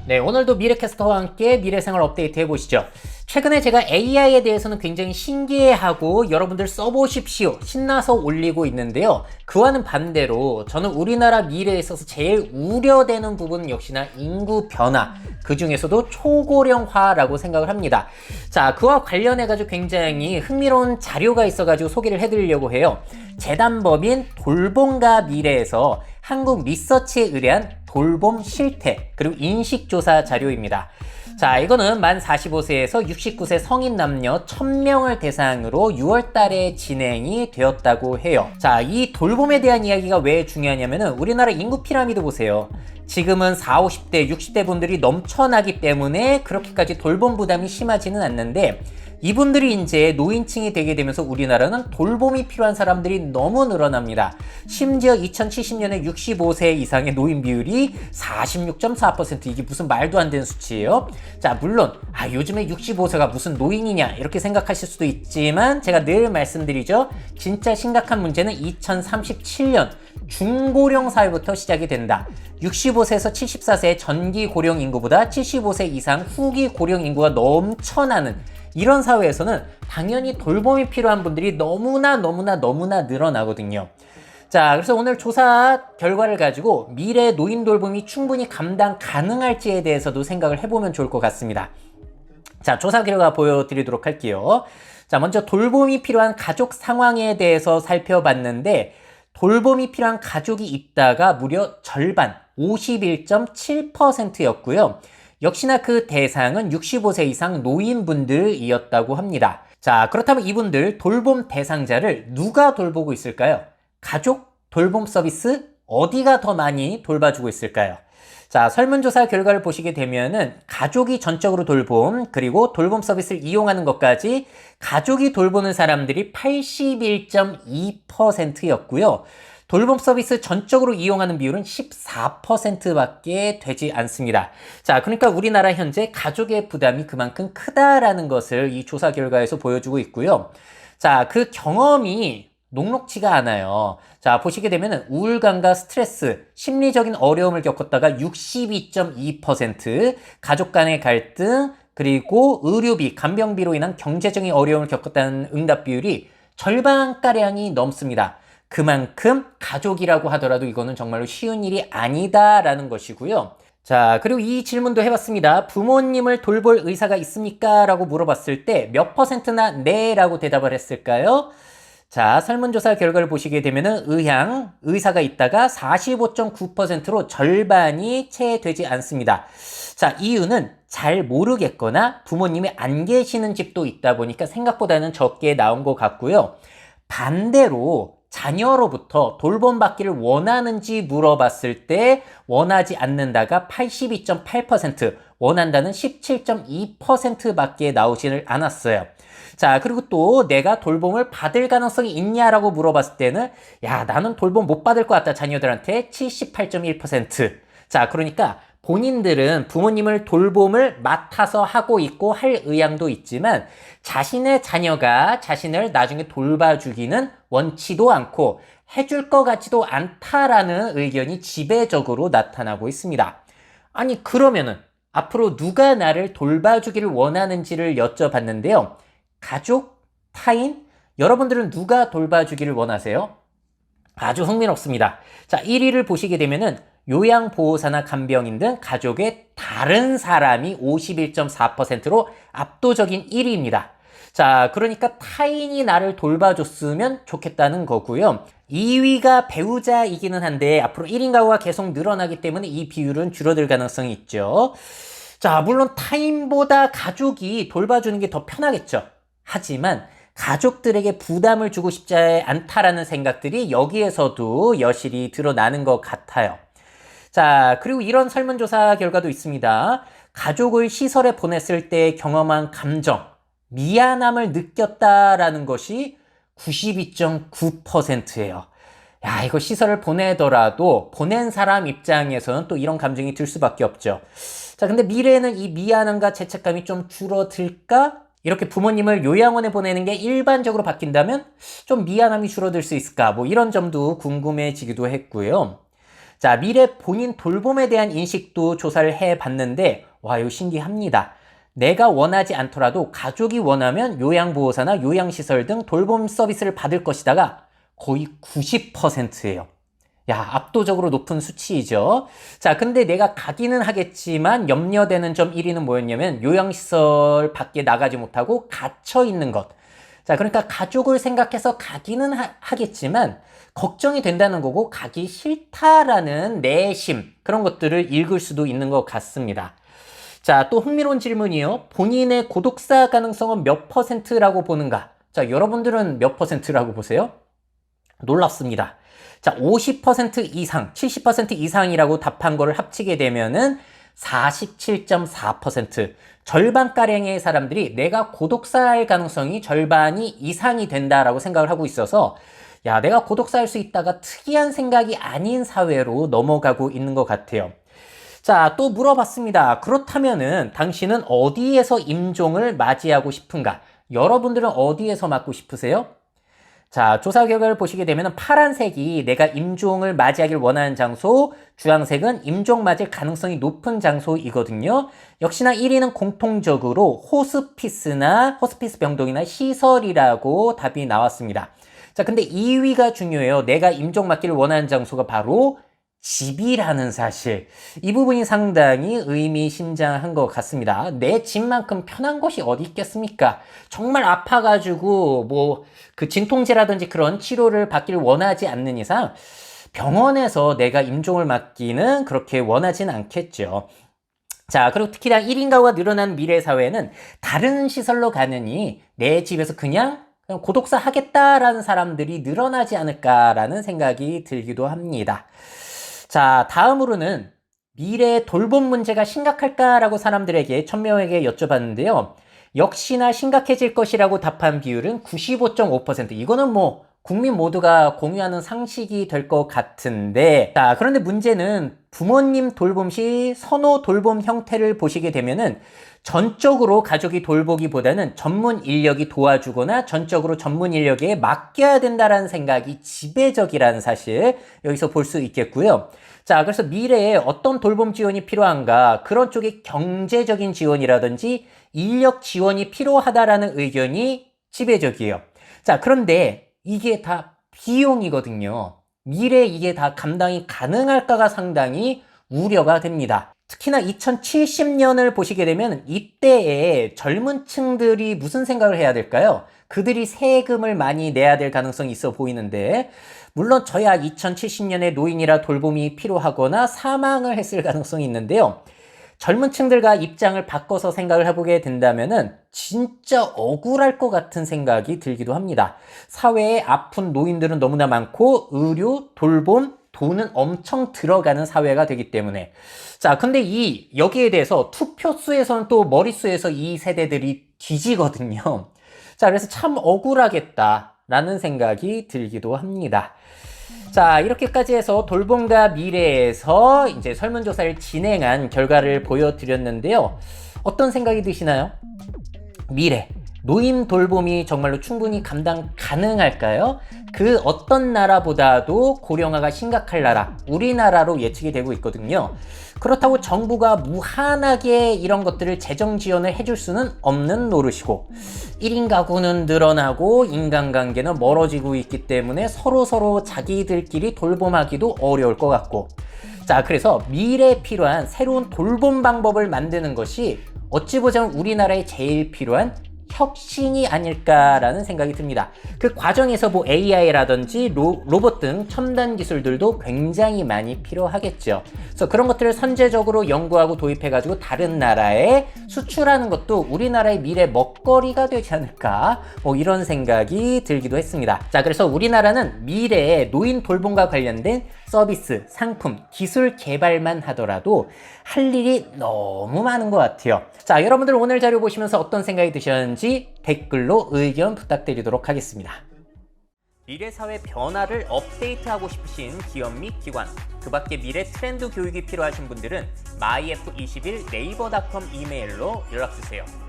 네, 오늘도 미래캐스터와 함께 미래생활 업데이트 해보시죠. 최근에 제가 AI에 대해서는 굉장히 신기해하고 여러분들 써보십시오 신나서 올리고 있는데요. 그와는 반대로 저는 우리나라 미래에 있어서 제일 우려되는 부분은 역시나 인구 변화, 그 중에서도 초고령화라고 생각을 합니다. 자, 그와 관련해가지고 굉장히 흥미로운 자료가 있어가지고 소개를 해드리려고 해요. 재단법인 돌봄과 미래에서 한국 리서치에 의뢰한 돌봄 실태 그리고 인식조사 자료입니다. 자, 이거는 만 45세에서 69세 성인 남녀 1000명을 대상으로 6월 달에 진행이 되었다고 해요. 자, 이 돌봄에 대한 이야기가 왜 중요하냐면은 우리나라 인구 피라미드 보세요. 지금은 40, 50대, 60대 분들이 넘쳐나기 때문에 그렇게까지 돌봄 부담이 심하지는 않는데 이분들이 이제 노인층이 되게 되면서 우리나라는 돌봄이 필요한 사람들이 너무 늘어납니다. 심지어 2070년에 65세 이상의 노인 비율이 46.4%, 이게 무슨 말도 안 되는 수치예요. 자, 물론 요즘에 65세가 무슨 노인이냐 이렇게 생각하실 수도 있지만 제가 늘 말씀드리죠. 진짜 심각한 문제는 2037년 중고령 사회부터 시작이 된다. 65세에서 74세의 전기 고령 인구보다 75세 이상 후기 고령 인구가 넘쳐나는 이런 사회에서는 당연히 돌봄이 필요한 분들이 너무나 늘어나거든요. 자, 그래서 오늘 조사 결과를 가지고 미래 노인 돌봄이 충분히 감당 가능할지에 대해서도 생각을 해보면 좋을 것 같습니다. 자, 조사 결과 보여드리도록 할게요. 자, 먼저 돌봄이 필요한 가족 상황에 대해서 살펴봤는데 돌봄이 필요한 가족이 있다가 무려 절반 51.7%였고요. 역시나 그 대상은 65세 이상 노인분들이었다고 합니다. 자, 그렇다면 이분들 돌봄 대상자를 누가 돌보고 있을까요? 가족 돌봄 서비스 어디가 더 많이 돌봐주고 있을까요? 자, 설문조사 결과를 보시게 되면은 가족이 전적으로 돌봄 그리고 돌봄 서비스를 이용하는 것까지 가족이 돌보는 사람들이 81.2%였고요. 돌봄 서비스 전적으로 이용하는 비율은 14%밖에 되지 않습니다. 자, 그러니까 우리나라 현재 가족의 부담이 그만큼 크다라는 것을 이 조사 결과에서 보여주고 있고요. 자, 그 경험이 녹록지가 않아요. 자, 보시게 되면 우울감과 스트레스, 심리적인 어려움을 겪었다가 62.2%, 가족 간의 갈등, 그리고 의료비, 간병비로 인한 경제적인 어려움을 겪었다는 응답 비율이 절반가량이 넘습니다. 그만큼 가족이라고 하더라도 이거는 정말로 쉬운 일이 아니다라는 것이고요. 자, 그리고 이 질문도 해봤습니다. 부모님을 돌볼 의사가 있습니까? 라고 물어봤을 때 몇 퍼센트나 네 라고 대답을 했을까요? 자, 설문조사 결과를 보시게 되면은 의사가 있다가 45.9%로 절반이 채 되지 않습니다. 자, 이유는 잘 모르겠거나 부모님이 안 계시는 집도 있다 보니까 생각보다는 적게 나온 것 같고요. 반대로 자녀로부터 돌봄받기를 원하는지 물어봤을 때 원하지 않는다가 82.8%, 원한다는 17.2%밖에 나오지를 않았어요. 자, 그리고 또 내가 돌봄을 받을 가능성이 있냐라고 물어봤을 때는 나는 돌봄 못 받을 것 같다 자녀들한테 78.1%. 자, 그러니까 본인들은 부모님을 돌봄을 맡아서 하고 있고 할 의향도 있지만 자신의 자녀가 자신을 나중에 돌봐주기는 원치도 않고 해줄 것 같지도 않다라는 의견이 지배적으로 나타나고 있습니다. 아니, 그러면은 앞으로 누가 나를 돌봐주기를 원하는지를 여쭤봤는데요. 가족? 타인? 여러분들은 누가 돌봐주기를 원하세요? 아주 흥미롭습니다. 자, 1위를 보시게 되면은 요양보호사나 간병인 등 가족의 다른 사람이 51.4%로 압도적인 1위입니다. 자, 그러니까 타인이 나를 돌봐줬으면 좋겠다는 거고요. 2위가 배우자이기는 한데 앞으로 1인 가구가 계속 늘어나기 때문에 이 비율은 줄어들 가능성이 있죠. 자, 물론 타인보다 가족이 돌봐주는 게 더 편하겠죠. 하지만 가족들에게 부담을 주고 싶지 않다라는 생각들이 여기에서도 여실히 드러나는 것 같아요. 자, 그리고 이런 설문조사 결과도 있습니다. 가족을 시설에 보냈을 때 경험한 감정, 미안함을 느꼈다라는 것이 92.9%예요. 이거 시설을 보내더라도 보낸 사람 입장에서는 또 이런 감정이 들 수밖에 없죠. 자, 근데 미래에는 이 미안함과 죄책감이 좀 줄어들까? 이렇게 부모님을 요양원에 보내는 게 일반적으로 바뀐다면 좀 미안함이 줄어들 수 있을까? 이런 점도 궁금해지기도 했고요. 자, 미래 본인 돌봄에 대한 인식도 조사를 해봤는데 와, 이거 신기합니다. 내가 원하지 않더라도 가족이 원하면 요양보호사나 요양시설 등 돌봄 서비스를 받을 것이다가 거의 90%예요. 야, 압도적으로 높은 수치이죠. 자, 근데 내가 가기는 하겠지만 염려되는 점 1위는 뭐였냐면 요양시설 밖에 나가지 못하고 갇혀 있는 것. 자, 그러니까 가족을 생각해서 가기는 하겠지만 걱정이 된다는 거고 가기 싫다라는 내심 그런 것들을 읽을 수도 있는 것 같습니다. 자, 또 흥미로운 질문이요. 본인의 고독사 가능성은 몇 %라고 보는가? 자, 여러분들은 몇 %라고 보세요? 놀랍습니다. 자, 50% 이상, 70% 이상이라고 답한 거를 합치게 되면은 47.4%. 절반가량의 사람들이 내가 고독사할 가능성이 절반이 이상이 된다라고 생각을 하고 있어서 야, 내가 고독사할 수 있다가 특이한 생각이 아닌 사회로 넘어가고 있는 것 같아요. 자, 또 물어봤습니다. 그렇다면은 당신은 어디에서 임종을 맞이하고 싶은가? 여러분들은 어디에서 맞고 싶으세요? 자, 조사 결과를 보시게 되면 파란색이 내가 임종을 맞이하길 원하는 장소, 주황색은 임종 맞을 가능성이 높은 장소이거든요. 역시나 1위는 공통적으로 호스피스 병동이나 시설이라고 답이 나왔습니다. 자, 근데 2위가 중요해요. 내가 임종 맞기를 원하는 장소가 바로 집이라는 사실. 이 부분이 상당히 의미심장한 것 같습니다. 내 집만큼 편한 곳이 어디 있겠습니까? 정말 아파가지고 그 진통제라든지 그런 치료를 받기를 원하지 않는 이상 병원에서 내가 임종을 맞기는 그렇게 원하진 않겠죠. 자, 그리고 특히나 1인 가구가 늘어나는 미래 사회에는 다른 시설로 가느니 내 집에서 그냥 고독사 하겠다라는 사람들이 늘어나지 않을까라는 생각이 들기도 합니다. 자, 다음으로는 미래의 돌봄 문제가 심각할까라고 사람들에게 1000명에게 여쭤봤는데요. 역시나 심각해질 것이라고 답한 비율은 95.5%. 이거는 국민 모두가 공유하는 상식이 될 것 같은데, 자, 그런데 문제는 부모님 돌봄 시 선호 돌봄 형태를 보시게 되면은 전적으로 가족이 돌보기보다는 전문 인력이 도와주거나 전적으로 전문 인력에 맡겨야 된다는 생각이 지배적이라는 사실 여기서 볼 수 있겠고요. 자, 그래서 미래에 어떤 돌봄 지원이 필요한가, 그런 쪽에 경제적인 지원이라든지 인력 지원이 필요하다라는 의견이 지배적이에요. 자, 그런데 이게 다 비용이거든요. 미래에 이게 다 감당이 가능할까가 상당히 우려가 됩니다. 특히나 2070년을 보시게 되면 이때에 젊은 층들이 무슨 생각을 해야 될까요? 그들이 세금을 많이 내야 될 가능성이 있어 보이는데, 물론 저야 2070년에 노인이라 돌봄이 필요하거나 사망을 했을 가능성이 있는데요. 젊은 층들과 입장을 바꿔서 생각을 해보게 된다면은 진짜 억울할 것 같은 생각이 들기도 합니다. 사회에 아픈 노인들은 너무나 많고 의료, 돌봄, 돈은 엄청 들어가는 사회가 되기 때문에. 자, 근데 여기에 대해서 투표수에서는 또 머릿수에서 이 세대들이 뒤지거든요. 자, 그래서 참 억울하겠다라는 생각이 들기도 합니다. 자, 이렇게까지 해서 돌봄과 미래에서 이제 설문조사를 진행한 결과를 보여드렸는데요. 어떤 생각이 드시나요? 미래, 노인 돌봄이 정말로 충분히 감당 가능할까요? 그 어떤 나라보다도 고령화가 심각할 나라, 우리나라로 예측이 되고 있거든요. 그렇다고 정부가 무한하게 이런 것들을 재정 지원을 해줄 수는 없는 노릇이고, 1인 가구는 늘어나고 인간관계는 멀어지고 있기 때문에 서로 자기들끼리 돌봄하기도 어려울 것 같고, 자, 그래서 미래에 필요한 새로운 돌봄 방법을 만드는 것이 어찌 보자면 우리나라에 제일 필요한 혁신이 아닐까라는 생각이 듭니다. 그 과정에서 AI라든지 로봇 등 첨단 기술들도 굉장히 많이 필요하겠죠. 그래서 그런 것들을 선제적으로 연구하고 도입해가지고 다른 나라에 수출하는 것도 우리나라의 미래 먹거리가 되지 않을까, 이런 생각이 들기도 했습니다. 자, 그래서 우리나라는 미래에 노인 돌봄과 관련된 서비스, 상품, 기술 개발만 하더라도 할 일이 너무 많은 것 같아요. 자, 여러분들 오늘 자료 보시면서 어떤 생각이 드셨는지 댓글로 의견 부탁드리도록 하겠습니다. 미래사회 변화를 업데이트하고 싶으신 기업 및 기관, 그 밖에 미래 트렌드 교육이 필요하신 분들은 myf21 네이버닷컴 이메일로 연락주세요.